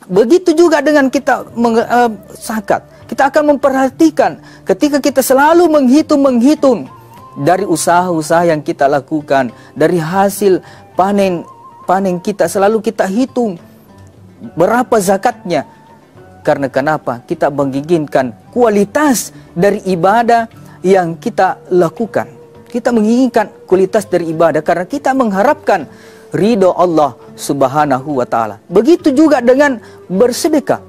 Begitu juga dengan kita zakat. Kita akan memperhatikan ketika kita selalu menghitung dari usaha-usaha yang kita lakukan, dari hasil panen kita, selalu kita hitung berapa zakatnya. Karena kenapa? Kita menginginkan kualitas dari ibadah yang kita lakukan. Kita menginginkan kualitas dari ibadah karena kita mengharapkan ridho Allah Subhanahu wa ta'ala. Begitu juga dengan bersedekah.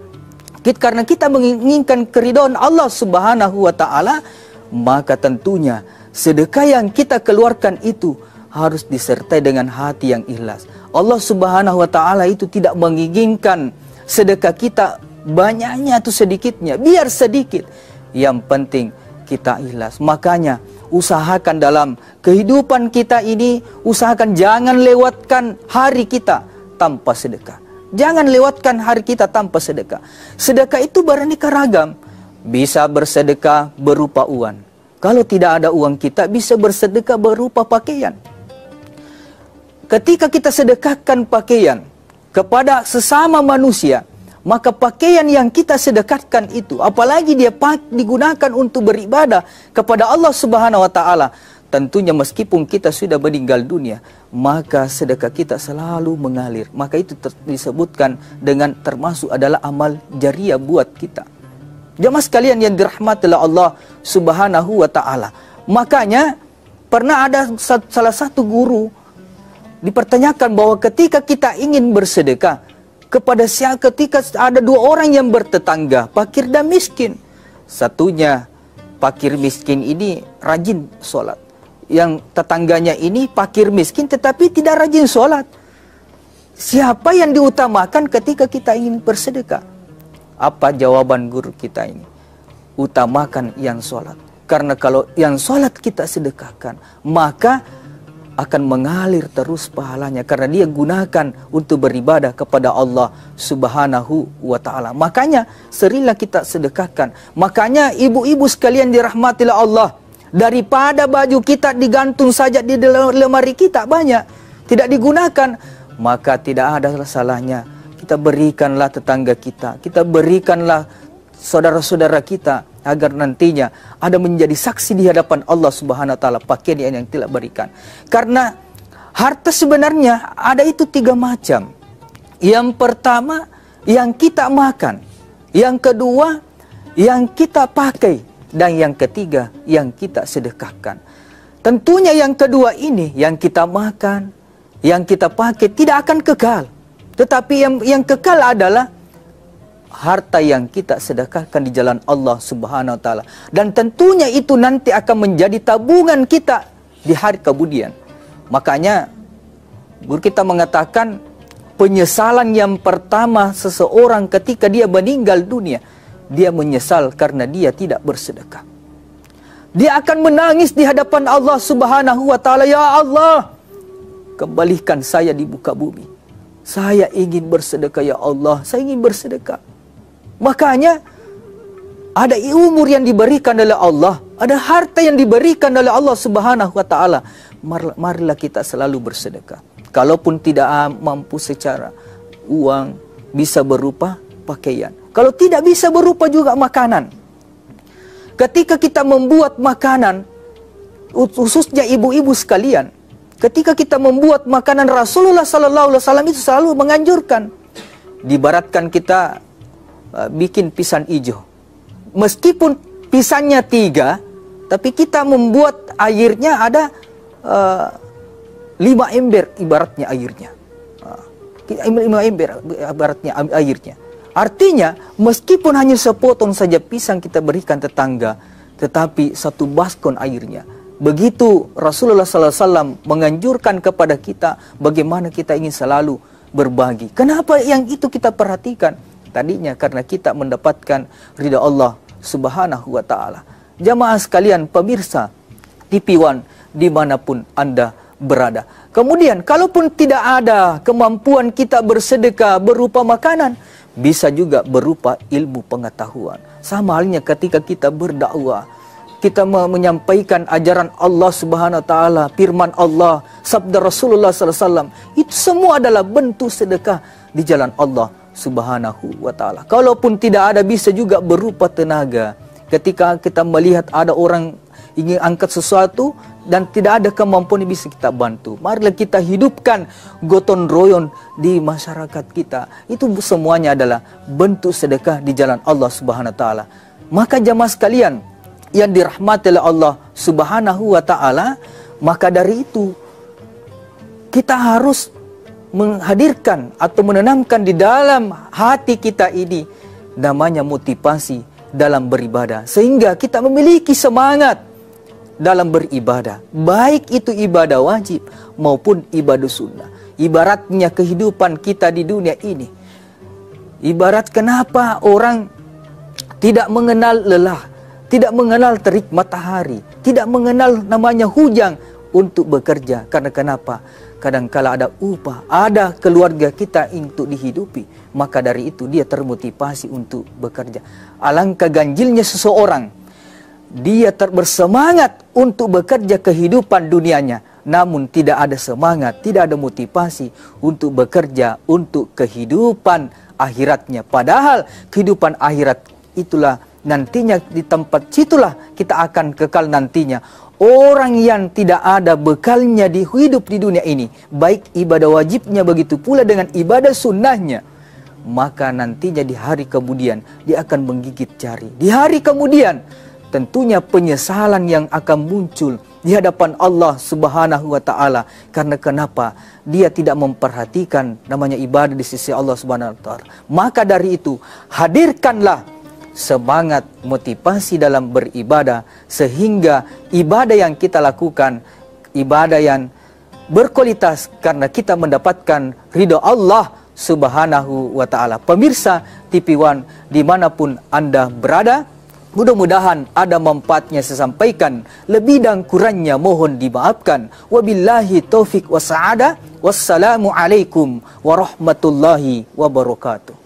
Karena kita menginginkan keridhaan Allah Subhanahu wa ta'ala, maka tentunya sedekah yang kita keluarkan itu harus disertai dengan hati yang ikhlas. Allah Subhanahu wa ta'ala itu tidak menginginkan sedekah kita banyaknya atau sedikitnya, biar sedikit, yang penting kita ikhlas. Makanya usahakan dalam kehidupan kita ini, usahakan jangan lewatkan hari kita tanpa sedekah. Jangan lewatkan hari kita tanpa sedekah. Sedekah itu beraneka ragam. Bisa bersedekah berupa uang. Kalau tidak ada uang kita bisa bersedekah berupa pakaian. Ketika kita sedekahkan pakaian kepada sesama manusia, maka pakaian yang kita sedekahkan itu, apalagi dia digunakan untuk beribadah kepada Allah Subhanahu wa ta'ala, tentunya meskipun kita sudah meninggal dunia, maka sedekah kita selalu mengalir. Maka itu disebutkan dengan termasuk adalah amal jariah buat kita. Jemaah sekalian yang dirahmati oleh Allah Subhanahu wa ta'ala. Makanya pernah ada salah satu guru dipertanyakan bahwa ketika kita ingin bersedekah, ketika ada dua orang yang bertetangga, fakir dan miskin. Satunya fakir miskin ini rajin sholat. Yang tetangganya ini fakir miskin tetapi tidak rajin sholat. Siapa yang diutamakan ketika kita ingin bersedekah? Apa jawaban guru kita ini? Utamakan yang sholat. Karena kalau yang sholat kita sedekahkan, maka akan mengalir terus pahalanya. Karena dia gunakan untuk beribadah kepada Allah Subhanahu wa ta'ala. Makanya seringlah kita sedekahkan. Makanya ibu-ibu sekalian dirahmati oleh Allah, daripada baju kita digantung saja di lemari kita banyak, tidak digunakan, maka tidak ada salahnya kita berikanlah tetangga kita, kita berikanlah saudara-saudara kita, agar nantinya ada menjadi saksi di hadapan Allah Subhanahu wa ta'ala pakaian yang telah berikan. Karena harta sebenarnya ada itu 3 macam. Yang pertama yang kita makan, yang kedua yang kita pakai, dan yang ketiga yang kita sedekahkan. Tentunya yang kedua ini, yang kita makan, yang kita pakai, tidak akan kekal. Tetapi yang kekal adalah harta yang kita sedekahkan di jalan Allah Subhanahu wa ta'ala. Dan tentunya itu nanti akan menjadi tabungan kita di hari kemudian. Makanya guru kita mengatakan penyesalan yang pertama seseorang ketika dia meninggal dunia, dia menyesal karena dia tidak bersedekah. Dia akan menangis di hadapan Allah Subhanahu wa ta'ala, ya Allah, kembalikan saya di muka bumi. Saya ingin bersedekah ya Allah, saya ingin bersedekah. Makanya ada umur yang diberikan oleh Allah, ada harta yang diberikan oleh Allah Subhanahu wa ta'ala. Marilah kita selalu bersedekah. Kalaupun tidak mampu secara uang, bisa berupa pakaian. Kalau tidak bisa berupa juga makanan. Ketika kita membuat makanan, khususnya ibu-ibu sekalian, ketika kita membuat makanan, Rasulullah SAW itu selalu menganjurkan. Dibaratkan kita bikin pisang hijau. Meskipun pisangnya 3, tapi kita membuat airnya ada 5 ember ibaratnya airnya. 5 ember ibaratnya airnya. Artinya, meskipun hanya sepotong saja pisang kita berikan tetangga, tetapi 1 baskon airnya. Begitu Rasulullah SAW menganjurkan kepada kita bagaimana kita ingin selalu berbagi. Kenapa yang itu kita perhatikan? Tadinya karena kita mendapatkan ridha Allah Subhanahu wa ta'ala. Jamaah sekalian, pemirsa TV One dimanapun Anda berada. Kemudian, kalaupun tidak ada kemampuan kita bersedekah berupa makanan, bisa juga berupa ilmu pengetahuan. Sama halnya ketika kita berdakwah, kita menyampaikan ajaran Allah Subhanahu wa ta'ala, firman Allah, sabda Rasulullah SAW, itu semua adalah bentuk sedekah di jalan Allah Subhanahu wa ta'ala. Kalaupun tidak ada, bisa juga berupa tenaga. Ketika kita melihat ada orang ingin angkat sesuatu dan tidak ada kemampuan yang bisa kita bantu, marilah kita hidupkan gotong royong di masyarakat kita. Itu semuanya adalah bentuk sedekah di jalan Allah Subhanahu wa ta'ala. Maka jamaah sekalian yang dirahmati oleh Allah Subhanahu wa ta'ala, maka dari itu kita harus menghadirkan atau menanamkan di dalam hati kita ini namanya motivasi dalam beribadah, sehingga kita memiliki semangat dalam beribadah, baik itu ibadah wajib maupun ibadah sunnah. Ibaratnya kehidupan kita di dunia ini, ibarat kenapa orang tidak mengenal lelah, tidak mengenal terik matahari, tidak mengenal namanya hujan untuk bekerja. Karena kenapa? Kadangkala ada upah, ada keluarga kita untuk dihidupi, maka dari itu dia termotivasi untuk bekerja. Alangkah ganjilnya seseorang, dia bersemangat untuk bekerja kehidupan dunianya, namun tidak ada semangat, tidak ada motivasi untuk bekerja untuk kehidupan akhiratnya. Padahal kehidupan akhirat itulah nantinya, di tempat situlah kita akan kekal nantinya. Orang yang tidak ada bekalnya di hidup di dunia ini, baik ibadah wajibnya begitu pula dengan ibadah sunnahnya, maka nantinya di hari kemudian dia akan menggigit jari. Di hari kemudian tentunya penyesalan yang akan muncul di hadapan Allah Subhanahu wa ta'ala. Karena kenapa? Dia tidak memperhatikan namanya ibadah di sisi Allah Subhanahu wa ta'ala. Maka dari itu, hadirkanlah semangat, motivasi dalam beribadah, sehingga ibadah yang kita lakukan, ibadah yang berkualitas, karena kita mendapatkan ridha Allah Subhanahu wa ta'ala. Pemirsa TV One dimanapun Anda berada, mudah-mudahan ada manfaatnya saya sampaikan. Lebih dan kurangnya mohon dimaafkan. Wabillahi taufik wa sa'adah. Wassalamualaikum warahmatullahi wabarakatuh.